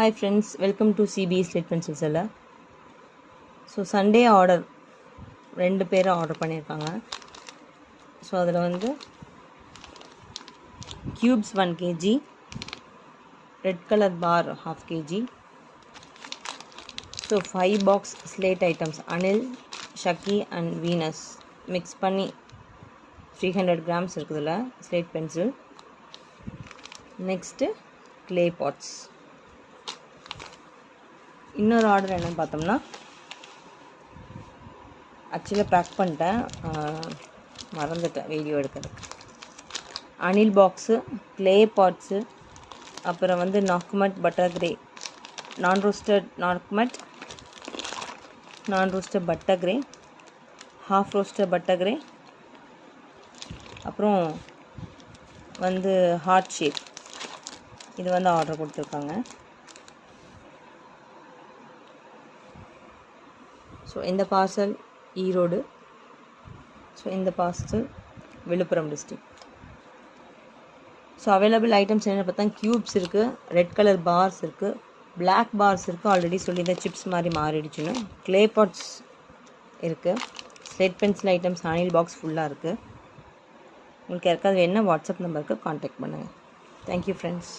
Hi friends, welcome to CB Slate Pencil Seller. So Sunday order ரெண்டு பேரும் order பண்ணியிருக்காங்க. So அதில் வந்து cubes 1 kg, red color bar half kg. So 5 box slate items Anil, Shaki and Venus mix பண்ணி 300 grams இருக்குதுல slate pencil. Next clay pots. இன்னொரு order என்னன்னு பார்த்தோம்னா ஆக்சுவலாக பேக் பண்ணிட்டேன், மறந்துட்டேன் வீடியோ எடுக்கிறதுக்கு. அனில் பாக்ஸு, க்ளே பாட்ஸு, அப்புறம் வந்து நாக்குமட் பட்டர் கிரே, நான் ரோஸ்டட் நாக்குமட், நான் roasted butter grey, half roasted butter grey, அப்புறம் வந்து ஹார்ட் ஷேப், இது வந்து ஆர்டர் கொடுத்துருக்காங்க. ஸோ இந்த பார்சல் ஈரோடு, ஸோ இந்த parcel Villupuram district. So available items என்னென்னு பார்த்தா க்யூப்ஸ் இருக்குது, ரெட் கலர் பார்ஸ் இருக்குது, பிளாக் பார்ஸ் இருக்குது, ஆல்ரெடி சொல்லியிருந்தேன் சிப்ஸ் மாதிரி மாறிடுச்சுன்னு. க்ளே பாட்ஸ் இருக்குது, slate pencil items Anil box ஃபுல்லாக இருக்குது. உங்களுக்கு யாருக்காவது வேணுன்னா வாட்ஸ்அப் நம்பருக்கு கான்டாக்ட் பண்ணுங்கள். Thank you friends.